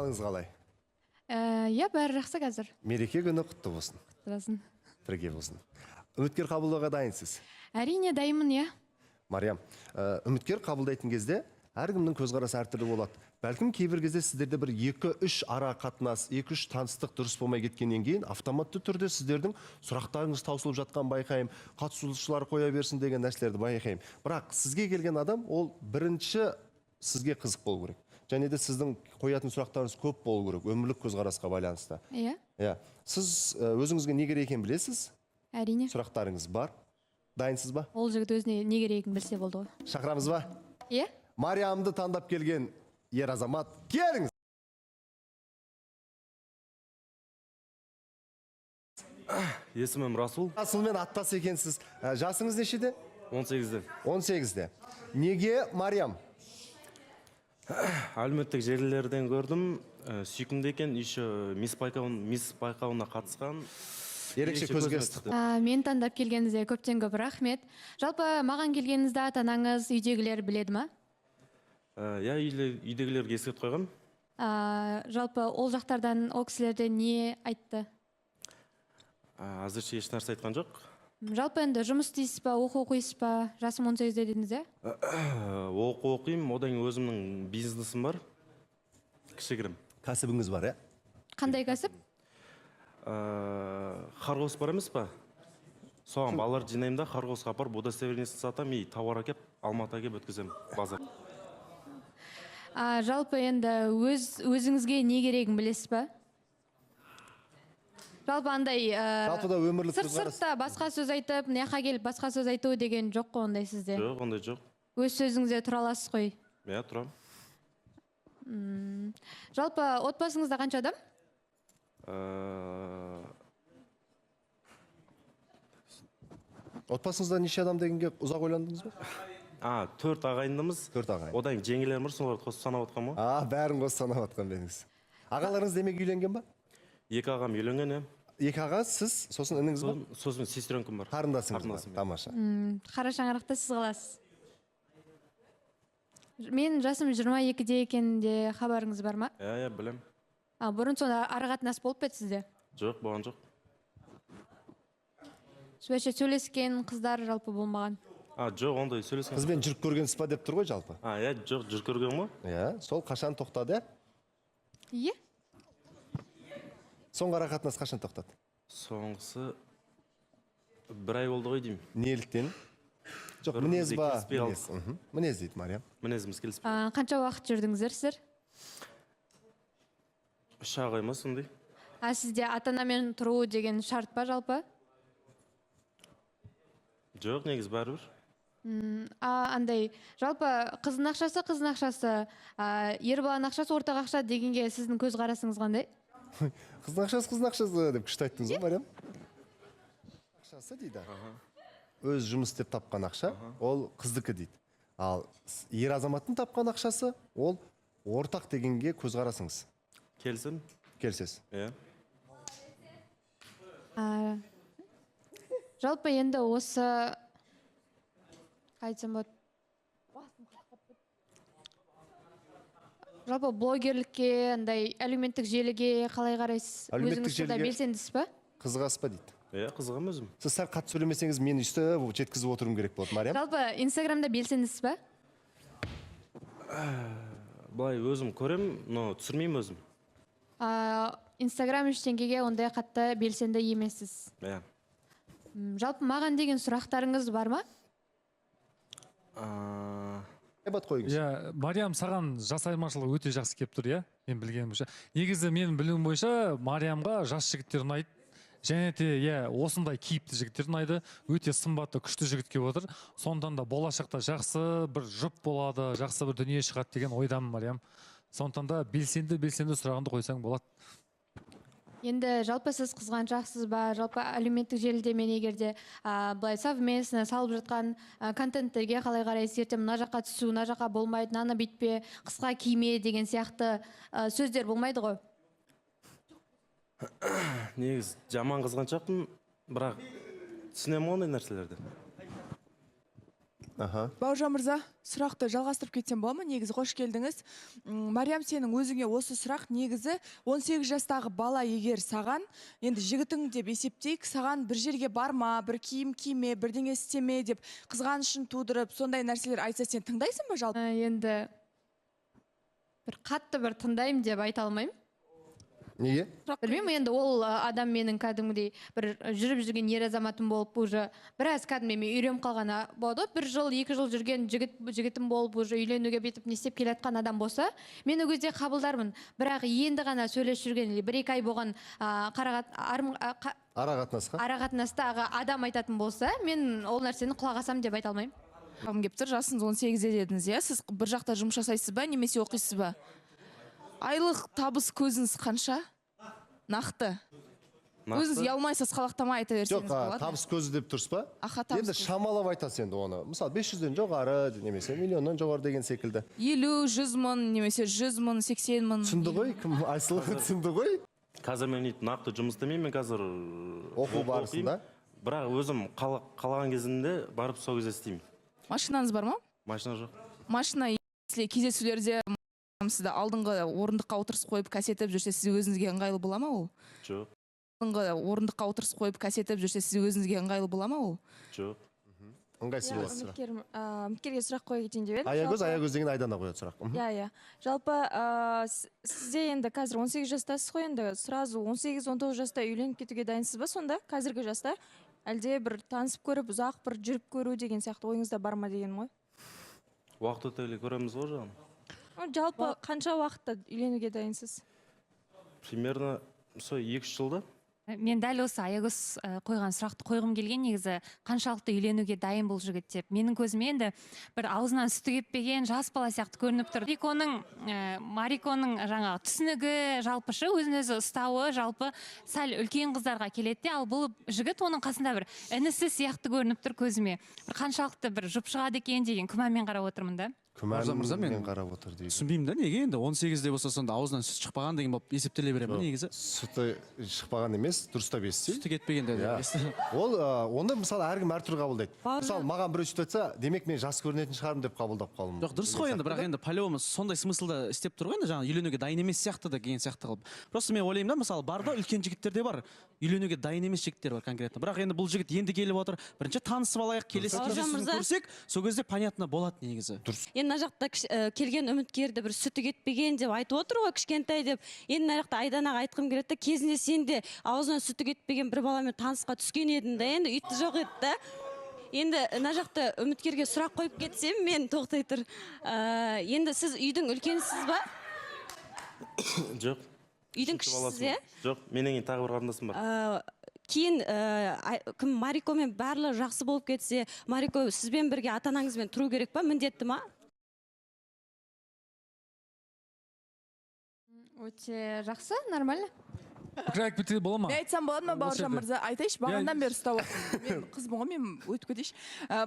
Қалыңыз қалай? Иә, бәрі жақсы қазір. Мереке күні құтты болсын. Болсын. Бірге болсын. Үміткер қабылдауға дайынсыз? Әрине дайынмын, иә. Мариям, үміткер қабылдайтын кезде әркімнің көзқарасы әртүрлі болады. Бәлкім кейбір кезде сіздерде бір 2-3 ара қатынас, 2-3 таныстық дұрыс болмай кеткеннен кейін автоматты түрде сіздердің сұрақтарыңыз таусылып жатқан байқаймын, қатысушылар қоя берсін деген нәрселерді байқаймын. Бірақ сізге келген адам ол бірінші сізге қызық болу керек. Және де сіздің қоятын сұрақтарыңыз көп болу керек, өмірлік көзқарасқа байланысты. Иә. Иә. Сіз өзіңізге не керек екенін білесіз? Әрине. Сұрақтарыңыз бар. Дайынсыз ба? Ол жігіт өзіне не керек екенін білсе болды ғой. Шақырамыз ба? Иә. Мариямды таңдап келген ер азамат, келіңіз. Есімім Расул. Расулмен аттас екенсіз. Жасыңыз нешеде? 18-де. 18-де. Неге Мариям? Әлеуметтік желілерден көрдім. Сүйкімді екен, еще мисс байқауына қатысқан. Ерекше көзге ыстық. Мен таңдап келгеніңізде көптен көп рахмет. Жалпы маған келгеніңізде ата-анаңыз, үйдегілер біледі ма? Иә, үйдегілерге ескертіп қойғам. Жалпы ол жақтардан, ол кісілерде не айтты? Әзірше еш нәрсе айтқан жоқ. Жалпы енді жұмыс істейсіз ба, оқу оқисыз ба? Жасым 18-де дедіңіз, иә? Оқу оқимын, одан өзімнің бизнесім бар. Кішігірім. Кәсібіңіз бар, иә? Қандай кәсіп? Қарғос бар емес па? Соған балалар жинаймын да, қарғосқа апарып, удостоверениесін сатам, и тауар әкеп, Алматыға келіп өткіземін базар. Жалпы енді өзіңізге не керегін білесіз ба? Жалпы андай Жалпыда өмірлік көзқарас. сыртта басқа сөз айтып, мынақа келіп басқа сөз айту деген жоқ қой ондай сізде? Жоқ, ондай жоқ. Өз сөзіңізде тұра аласыз қой. Иә, тұрам. Жалпы отбасыңызда қанша адам? Отбасыңызда неше адам дегенге ұзақ ойландыңыз ба? 4 ағайындымыз. 4 ағайын. Одан жеңгелерім бар, соларды қосып санап отқан ба? Бәрін қосып санап отқан беніңіз. Ағаларыңыз демек үйленген ба? 2 ағам үйленген, иә. 2 аға, сіз, сосын ініңіз ба? Сосын сестренкім бар. Қарындасыңыз ба? Тамаша. Қара шаңырақта сіз қаласыз. Мен жасым 22-де екенде хабарыңыз бар ма? Иә, білем. Бұрын сонда ара-қатынас болып еді сізде? Жоқ, болған жоқ. Сөйлескен қыздар жалпы болмаған? Жоқ, ондай сөйлескен. Қызбен жүріп көргенсіз ба деп тұр ғой жалпы? Иә, жоқ, жүріп көрген ғой. Иә, сол қашан тоқтады? Иә. Соңғы ара-қатынас қашан тоқтады? Соңғысы 1 ай болды ғой деймін. Неліктен? Жоқ, мінез ба? Мінез дейді Мариям. Мінезіміз келіспей. Қанша уақыт жүрдіңіздер сіздер? 3 ай ма сондай. Сізде ата-анамен тұру деген шарт па жалпы? Жоқ, негіз бәрібір. Андай, жалпы қыздың ақшасы, ер баланың ақшасы, ортақ ақша дегенге сіздің көзқарасыңыз қандай? Қыздың ақшасы деп күшті айттыңыз ғой, Мариям? Ақшасы дейді. Өз жұмыс деп тапқан ақша, ол қыздікі дейді. Ал ер азаматтың тапқан ақшасы, ол ортақ дегенге көзқарасыңыз. Келсін? Келсіз. Иә. Жалпы енді осы қайтсам болады. Жалпы блогерлікке, андай әлеуметтік желіге қалай қарайсыз? Әлеуметтік Өзіңіз желіге белсендісіз ба? Қызығасыз ба дейді. Иә, қызығам өзім. Сіз сәл қатты сөйлемесеңіз, мен үстіп жеткізіп отыруым керек болады, Мариям. Жалпы Инстаграмда белсендісіз ба? Былай өзім көрем, но түсірмеймін өзім. Инстаграм ештеңеге ондай қатты белсенді емессіз. Иә. Жалпы маған деген сұрақтарыңыз бар ма? Иә, Мариям саған жас айырмашылығы өте жақсы келіп тұр, иә? Мен білгенім бойынша. Негізі менің білуім бойынша Мариямға жас жігіттер ұнайды. Және де, иә, осындай кейіпті жігіттер ұнайды. Өте сымбатты, күшті жігіт келіп отыр. Сондан да болашақта жақсы бір жұп болады, жақсы бір дүние шығады деген ойдамын, Мариям. Сондықтан да белсенді сұрағыңды қойсаң болады. Енді жалпы сіз қызғаншақсыз ба? Жалпы әлеуметтік желіде мен егерде былай совместно салып жатқан контенттерге қалай қарайсыз? Ертең мына жаққа түсу, мына жаққа болмайды, мынаны бүйтпе, қысқа киме деген сияқты сөздер болмайды ғой? Негіз жаман қызғаншақпын, бірақ түсінемін ондай нәрселерді. Бауыржан мырза, сұрақты жалғастырып кетсем бола ма? Негізі қош келдіңіз. Мариям, сенің өзіңе осы сұрақ негізі 18 жастағы бала егер саған, енді жігітің деп есептейік, саған бір жерге барма, бір киім киме, бірдеңе істеме деп қызғанышын тудырып, сондай нәрселер айтса, сен тыңдайсың ба жалпы? Енді бір қатты бір тыңдаймын деп айта алмаймын. Неге? Білмеймін, енді ол адам менің кәдімгідей бір жүріп жүрген ер азаматым болып, уже біраз кәдімгі үйреніп қалған болды. Бір жыл, 2 жыл жүрген жігітім болып, уже үйленуге бетіп не істеп келе жатқан адам болса, мен ол кезде қабылдармын. Бірақ енді ғана сөйлесіп жүрген, 1-2 ай болған арақатынаста адам айтатын болса, мен ол нәрсені құлақ асамын деп айта алмаймын. Кеп тұр, жасыңыз 18-де дедіңіз, иә? Сіз бір жақта жұмыс жасайсыз ба, немесе оқисыз ба? Айлық табыс көзіңіз қанша? Нақты. Өзіңіз ұялмайсыз, қалақтамай айта берсеңіз болады. Жоқ, табыс көзі деп тұрсыз ба? Енді шамалап айтасыз енді оны. Мысалы 500-ден жоғары, немесе миллионнан жоғары деген секілді. 50-100 мың, немесе 100 мың, 80 мың. Түсінді ғой, кім Айсұлу түсінді ғой? Қазір мен нақты жұмыс істемеймін, мен қазір оқу барысында. Бірақ өзім қалаған кезінде барып сол кезде істеймін. Машинаңыз бар ма? Машина жоқ. Машина кездесулерде сізді алдыңғы орындыққа отырыс қойып кәсетіп жүрсе, сіз өзіңізге ыңғайлы бола ма ол? Жоқ. Алдыңғы орындыққа отырыс қойып кәсетіп жүрсе, сіз өзіңізге ыңғайлы бола ма ол? Жоқ. Ыңғайсыз боласыз. Үміткерге сұрақ қоя кетейін деп едім. Аягөз деген Айдана қояды сұрақ. Иә. Жалпы сізде енді қазір 18 жастасыз ғой, енді сразу 18-19 жаста үйленіп кетуге дайынсыз ба сонда, қазіргі жаста? Әлде бір танысып көріп, ұзақ бір жүріп көру деген сияқты ойыңызда бар ма деген ғой? Уақыт өте келе көреміз ғой жағын. Жалпы қанша уақытта үйленуге дайынсыз? Примерно 2-3 жылда. Мен дәл осы Аягөз қойған сұрақты қойғым келген, негізі қаншалықты үйленуге дайын бұл жігіт деп. Менің көзіме енді бір аузынан сүті кеппеген жас бала сияқты көрініп тұр. Мариконың жаңағы түсінігі, жалпышы өзін-өзі ұстауы жалпы сәл үлкен қыздарға келеді, ал бұл жігіт оның қасында бір інісі сияқты көрініп тұр көзіме. Бір қаншалықты бір жұп шығады екен деген күмәнмен қарап отырмын да. Күмәнмен қарап отыр дейді. Түсінбеймін да, неге енді 18-де болса сонда аузынан сүт шықпаған деген болып есептеле бере ме негізі? Сүті шықпаған емес, дұрыстап естісей. Сүті кетпеген деді. Ол оны мысалы әркім әртүрлі қабылдайды. Мысалы маған біреу сөйтіп айтса, демек мен жас көрінетін шығармын деп қабылдап қалуым. Жоқ, дұрыс қой енді, бірақ енді по-любому сондай смыслда істеп тұр ғой енді, жаңағы үйленуге дайын емес сияқты да деген сияқты қылып. Просто мен ойлаймын да, мысалы бар да, үлкен жігіттер де бар, үйленуге дайын емес жігіттер бар конкретно. Бірақ енді бұл жігіт енді келіп отыр, бірінші танысып алайық, келесі кездесуін көрсек, сол кезде понятно болады негізі. Енді мына жақта келген үміткерді бір сүті кетпеген деп айтып отыр ғой, кішкентай деп. Енді мына жақта Айданаға айтқым келеді, кезінде сен де аузынан сүті кетпеген бір баламен танысқа түскен едің да, енді үйтті жоқ еді да. Енді мына жақта үміткерге сұрақ қойып кетсем, мен тоқтай тұр. Енді сіз үйдің үлкенсіз ба? Жоқ. Үйдің кішісіз, е? Жоқ, менен кейін тағы бір қарындасым бар. Кейін Марикомен барлығы жақсы болып кетсе, Марико сізбен бірге ата-анаңызбен тұру керек па, міндетті ма? Өте жақсы, нормально. Пікір айтып кетсе бола ма? Мен айтсам болады ма, Бауыржан мырза? Айтайыншы, бағанадан бері ұстап отырмын. Мен қызбын ғой, мен өтіп кетейінші.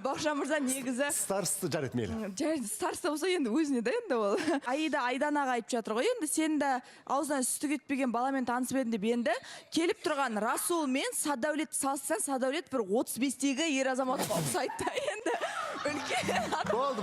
Бауыржан мырза негізі Старсты жарайды мейлі. Старсты болса енді өзіне да енді ол. Айданаға айтып жатыр ғой, енді сен де аузынан сүті кетпеген баламен танысып едің деп, енді келіп тұрған Расул мен Садәулет салсаң, Садәулет бір 35-тегі ер азаматқа ұқсайды да, енді үлкен. Болды,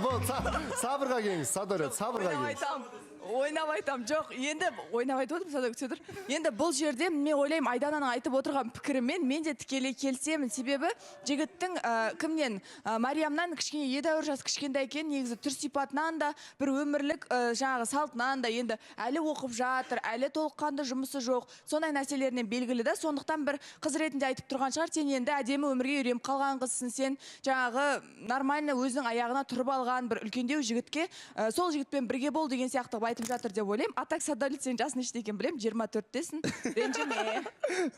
сабырға келіңіз, Садәулет, сабырға келіңіз. Ойнап айтам, жоқ, енді ойнап айтып отырмын, енді бұл жерде мен ойлаймын, Айдананың айтып отырған пікірімен мен де тікелей келісемін, себебі жігіттің кімнен, Мариямнан кішкене едәуір жас кішкентай екен, негізі түр сипатынан да, бір өмірлік жаңағы салтынан да, енді әлі оқып жатыр, әлі толыққанды жұмысы жоқ, сондай нәрселерінен белгілі да, сондықтан бір қыз ретінде айтып тұрған шығар, сен енді әдемі өмірге үйреніп қалған қызсың, сен жаңағы нормально өзінің аяғына тұрып алған бір үлкендеу жігітке сол жігітпен бірге бол деген сияқты айтып жатыр деп ойлаймын. Атак Садәулет, сен жасың нешеде екенін білемін, 24-тесің. Ренжіме.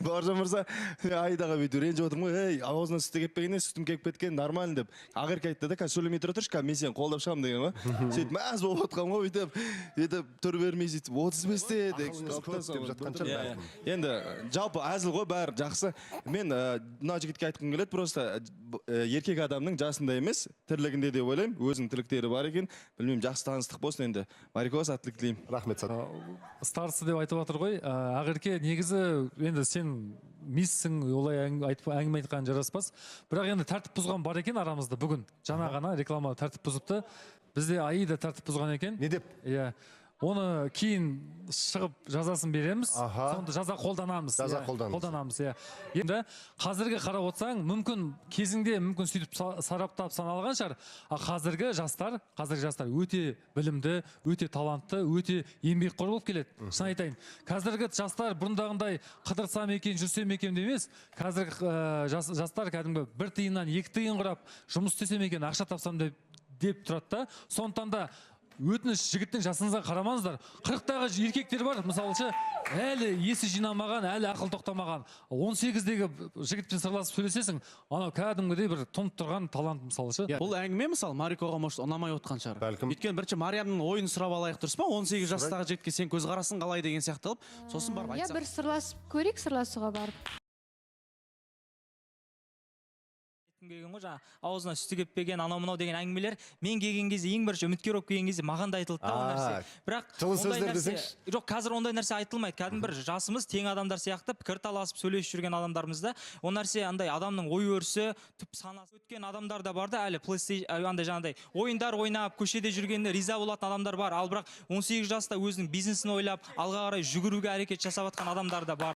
Бауыржан мырза, Айдаға бүйтіп ренжіп отырмын ғой, ей, аузынан сүті кеппеген, сүтім кеп кеткен, нормально деп. Ақырғы айтты да, қазір сөйлемей тұра тұршы, мен сені қолдап шығамын деген ғой. Сөйтіп мәз болып отқам ғой, бүйтіп түр бермей сөйтіп 35-те енді жалпы әзіл ғой, бәрі жақсы. Мен мына жігітке айтқым келеді, просто еркек адамның жасында емес, тірлігінде деп ойлаймын, өзінің тірліктері бар екен. Білмеймін, жақсы таныстық болсын енді. Марикова, сәттілік тілеймін. Рахмет, Старсы деп айтып жатыр ғой. Ақерке, негізі енді сен миссің, олай әңгіме айтқан жараспас. Бірақ енді тәртіп бұзған бар екен арамызда бүгін. Жаңа ғана реклама тәртіп бұзыпты. Бізде Аида тәртіп бұзған екен. Не деп? Иә. Оны кейін шығып жазасын береміз. Сонда жаза қолданамыз. Жаза қолданамыз. Қолданамыз, иә. Енді қазіргі қарап отсаң, мүмкін кезіңде мүмкін сөйтіп сараптап саналған шығар. Қазіргі жастар өте білімді, өте талантты, өте еңбекқор болып келеді. Шын айтайын. Қазіргі жастар бұрындағындай қыдырсам екен, жүрсем екен емес. Қазіргі жастар кәдімгі 1 тиыннан 2 тиын құрап, жұмыс істесем екен, ақша тапсам деп тұрады да. Сондықтан да өтініш жігіттің жасыңызға қарамаңыздар. 40-тағы еркектер бар, мысалшы, әлі есі жинамаған, әлі ақыл тоқтамаған. 18-дегі жігітпен сырласып сөйлесесің, анау кәдімгідей бір тұнып тұрған талант мысалшы. Бұл әңгіме мысалы Марикоға может ұнамай отқан шығар. Бәлкім. Өйткені бірінші Мариямның ойын сұрап алайық, дұрыс па? 18 жастағы жігітке сен көзқарасың қалай деген сияқты қылып, сосын барып Иә, айтсақ. бір сырласып көрейік, сырласуға барып. келген ғой, жаңа аузына сүті кеппеген анау мынау деген әңгімелер мен келген кезде ең бірінші үміткер болып келген кезде маған да айтылды да ол нәрсе. Бірақ жылы сөздер десеңші. жоқ, қазір ондай нәрсе айтылмайды. Кәдімгі бір жасымыз тең адамдар сияқты пікір таласып сөйлесіп жүрген адамдармыз да. Ол нәрсе андай адамның ой өрісі, түп санасы өткен адамдар да бар да, әлі PlayStation андай жаңағыдай ойындар ойнап, көшеде жүргенде риза болатын адамдар бар. Ал бірақ 18 жаста өзінің бизнесін ойлап, алға қарай жүгіруге әрекет жасап жатқан адамдар да бар.